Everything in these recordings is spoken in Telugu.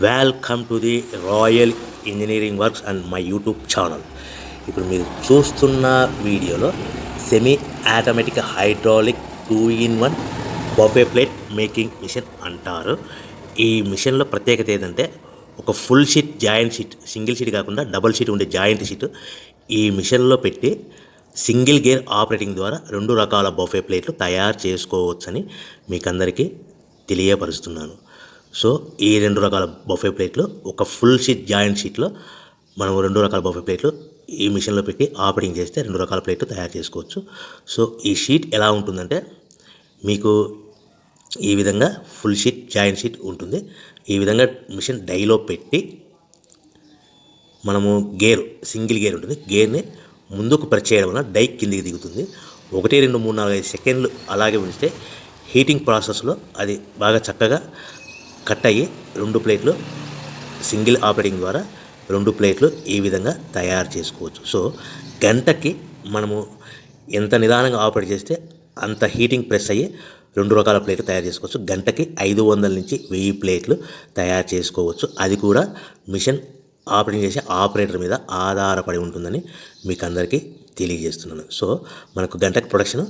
Welcome to the royal engineering works and my YouTube channel. ఇప్పుడు మీరు చూస్తున్న వీడియోలో semi automatic hydraulic 2-in-1 buffet plate making machine అంటారు. ఈ మిషన్లో ప్రత్యేకత ఏంటంటే ఒక full sheet joint sheet, single sheet కాకుండా డబుల్ షీట్ ఉండే జాయింట్ షీట్ ఈ మిషన్లో పెట్టి సింగిల్ గేర్ ఆపరేటింగ్ ద్వారా 2 రకాల బఫే ప్లేట్లు తయారు చేసుకోవచ్చని మీకు అందరికీ తెలియపరుస్తున్నాను. సో ఈ 2 రకాల బఫే ప్లేట్లు ఒక ఫుల్ షీట్ జాయింట్ షీట్లో మనం 2 రకాల బఫే ప్లేట్లు ఈ మిషన్లో పెట్టి ఆపరేటింగ్ చేస్తే 2 రకాల ప్లేట్లు తయారు చేసుకోవచ్చు. సో ఈ షీట్ ఎలా ఉంటుందంటే మీకు ఈ విధంగా ఫుల్ షీట్ జాయింట్ షీట్ ఉంటుంది. ఈ విధంగా మిషన్ డైలో పెట్టి మనము సింగిల్ గేర్ ఉంటుంది, గేర్ని ముందుకు ప్రెస్ చేయడం వల్ల డై కిందికి దిగుతుంది. 1, 2, 3, 4, 5 సెకండ్లు అలాగే ఉంచితే హీటింగ్ ప్రాసెస్లో అది బాగా చక్కగా కట్ అయ్యి 2 ప్లేట్లు సింగిల్ ఆపరేటింగ్ ద్వారా 2 ప్లేట్లు ఈ విధంగా తయారు చేసుకోవచ్చు. సో గంటకి మనము ఎంత నిదానంగా ఆపరేట్ చేస్తే అంత హీటింగ్ ప్రెస్ అయ్యి 2 రకాల ప్లేట్లు తయారు చేసుకోవచ్చు. గంటకి 500 నుంచి 1000 ప్లేట్లు తయారు చేసుకోవచ్చు. అది కూడా మిషన్ ఆపరేటింగ్ చేసే ఆపరేటర్ మీద ఆధారపడి ఉంటుందని మీకు అందరికీ తెలియజేస్తున్నాను. సో మనకు గంటకి ప్రొడక్షన్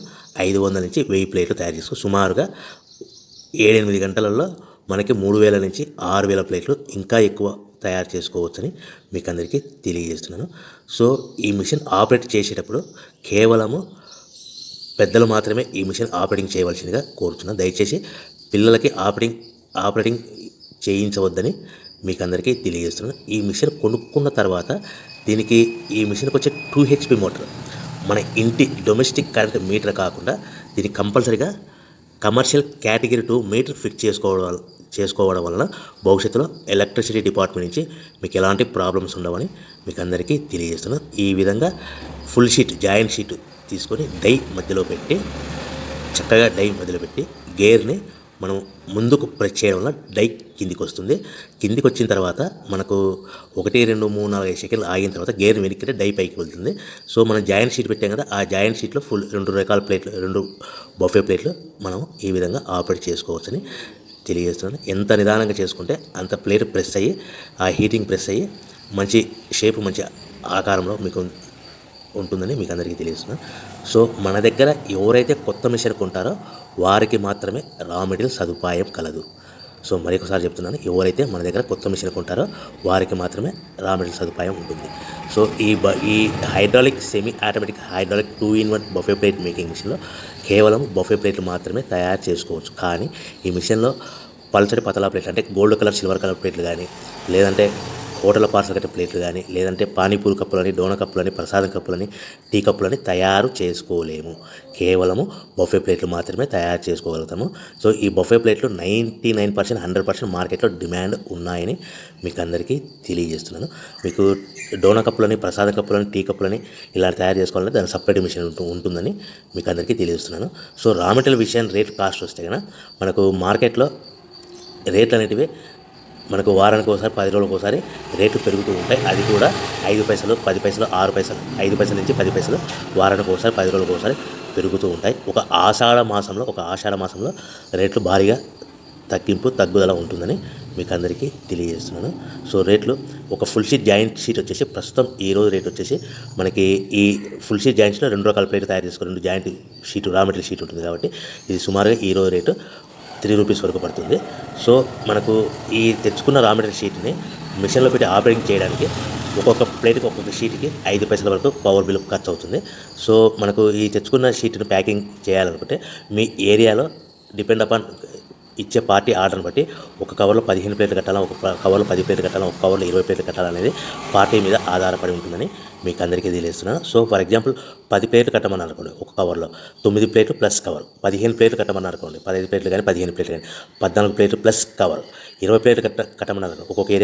500 నుంచి 1000 ప్లేట్లు తయారు చేసుకోవచ్చు. సుమారుగా 7-8 గంటలలో మనకి 3000 నుంచి 6000 ప్లేట్లు ఇంకా ఎక్కువ తయారు చేసుకోవచ్చని మీకు అందరికీ తెలియజేస్తున్నాను. సో ఈ మిషన్ ఆపరేట్ చేసేటప్పుడు కేవలము పెద్దలు మాత్రమే ఈ మిషన్ ఆపరేటింగ్ చేయవలసిందిగా కోరుతున్నాను. దయచేసి పిల్లలకి ఆపరేటింగ్ చేయించవద్దని మీకు అందరికీ తెలియజేస్తున్నాను. ఈ మిషన్ కొనుక్కున్న తర్వాత ఈ మిషన్కి వచ్చే 2 HP మోటార్ మన ఇంటి డొమెస్టిక్ కరెంట్ మీటర్ కాకుండా దీనికి కంపల్సరీగా కమర్షియల్ కేటగిరీ 2 మీటర్ ఫిట్ చేసుకోవడం వలన భవిష్యత్తులో ఎలక్ట్రిసిటీ డిపార్ట్మెంట్ నుంచి మీకు ఎలాంటి ప్రాబ్లమ్స్ ఉండవని మీకు అందరికీ తెలియజేస్తున్నాను. ఈ విధంగా ఫుల్ షీట్ జాయింట్ షీట్ తీసుకొని చక్కగా డై మధ్యలో పెట్టి గేర్ని మనం ముందుకు ప్రెస్ చేయడం వల్ల డై కిందికి వస్తుంది. కిందికి వచ్చిన తర్వాత మనకు 1, 2, 3, 4, 5 సెకండ్లు ఆగిన తర్వాత గేర్ వెనక్కి డై పైకి వెళ్తుంది. సో మనం జాయింట్ షీట్ పెట్టాం కదా, ఆ జాయింట్ షీట్లో 2 రకాల ప్లేట్లు 2 బఫే ప్లేట్లు మనం ఈ విధంగా ఆపరేట్ చేసుకోవచ్చని తెలియజేస్తున్నాను. ఎంత నిదానంగా చేసుకుంటే అంత ప్లేట్ ప్రెస్ అయ్యి ఆ హీటింగ్ ప్రెస్ అయ్యి మంచి షేప్ మంచి ఆకారంలో మీకు ఉంటుందని మీకు అందరికీ తెలియజేస్తున్నాను. సో మన దగ్గర ఎవరైతే కొత్త మిషన్ కొంటారో వారికి మాత్రమే రా మెటీరియల్ సదుపాయం కలదు. సో మరొకసారి చెప్తున్నాను, ఎవరైతే మన దగ్గర కొత్త మిషన్ కొంటారో వారికి మాత్రమే రా మెటీరియల్ సదుపాయం ఉంటుంది. సో ఈ hydraulic semi automatic hydraulic 2-in-1 buffet plate making మిషన్లో కేవలం బఫే ప్లేట్లు మాత్రమే తయారు చేసుకోవచ్చు. కానీ ఈ మిషన్లో పల్చడి పతలా ప్లేట్లు అంటే గోల్డ్ కలర్ సిల్వర్ కలర్ ప్లేట్లు కానీ, లేదంటే హోటల్ పార్సల్ కట్టే ప్లేట్లు కానీ, లేదంటే పానీపూరి కప్పులని, డోనా కప్పులని, ప్రసాదం కప్పులని, టీ కప్పులని తయారు చేసుకోలేము. కేవలము బఫే ప్లేట్లు మాత్రమే తయారు చేసుకోగలుగుతాము. సో ఈ బఫే ప్లేట్లు 99%, 100% మార్కెట్లో డిమాండ్ ఉన్నాయని మీకు అందరికీ తెలియజేస్తున్నాను. మీకు డోనా కప్పులని, ప్రసాదం కప్పులని, టీ కప్పులని ఇలా తయారు చేసుకోవాలంటే దాని సపరేట్ మిషన్ ఉంటుందని మీకు అందరికీ తెలియజేస్తున్నాను. సో రా మెటీరియల్ విషయం రేట్ కాస్ట్ వస్తే కనుక మనకు మార్కెట్లో రేట్లు అనేటివి మనకు వారానికి ఒకసారి 10 రోజులకు ఒకసారి రేట్లు పెరుగుతూ ఉంటాయి. అది కూడా 5 పైసలు, 10 పైసలు, 6 పైసలు, 5 పైసల నుంచి 10 పైసలు వారానికి ఒకసారి 10 రోజులకు ఒకసారి పెరుగుతూ ఉంటాయి. ఒక ఆషాఢ మాసంలో రేట్లు భారీగా తగ్గుదల ఉంటుందని మీకు అందరికీ తెలియజేస్తున్నాను. సో రేట్లు ఒక ఫుల్ షీట్ జాయింట్ షీట్ వచ్చేసి ప్రస్తుతం ఈరోజు రేట్ వచ్చేసి మనకి ఈ ఫుల్ షీట్ జాయింట్ షీట్లో 2 రకాల ప్లేట్లు తయారు చేసుకుని 2 joint sheet raw material sheet ఉంటుంది కాబట్టి ఇది సుమారుగా ఈరోజు రేటు 3 రూపీస్ వరకు పడుతుంది. సో మనకు ఈ తెచ్చుకున్న రా మెటీరియల్ షీట్ని మిషన్లో పెట్టి ఆపరేటింగ్ చేయడానికి ఒక్కొక్క ప్లేట్కి ఒక్కొక్క షీట్కి 5 పైసల వరకు పవర్ బిల్ ఖర్చు అవుతుంది. సో మనకు ఈ తెచ్చుకున్న షీట్ని ప్యాకింగ్ చేయాలనుకుంటే మీ ఏరియాలో డిపెండ్ అపాన్ ఇచ్చే పార్టీ ఆర్డర్ని బట్టి ఒక కవర్లో 15 ప్లేట్లు కట్టాలా, ఒక కవర్లో 10 ప్లేట్లు కట్టాలా, ఒక కవర్లో 20 ప్లేట్లు కట్టాలనేది పార్టీ మీద ఆధారపడి ఉంటుందని మీకు అందరికీ తెలియజేస్తున్నాను. సో ఫర్ ఎగ్జాంపుల్ 10 ప్లేట్లు కట్టమని అనుకోండి, ఒక కవర్లో 9 ప్లేట్లు ప్లస్ కవర్. 15 ప్లేట్లు కట్టమని అనుకోండి, 15 ప్లేట్లు కానీ 15 ప్లేట్లు కానీ 14 ప్లేట్లు ప్లస్ కవర్. 20 ప్లేట్లు కట్టమని అనుకోండి, ఒక్కొక్క ఏరియా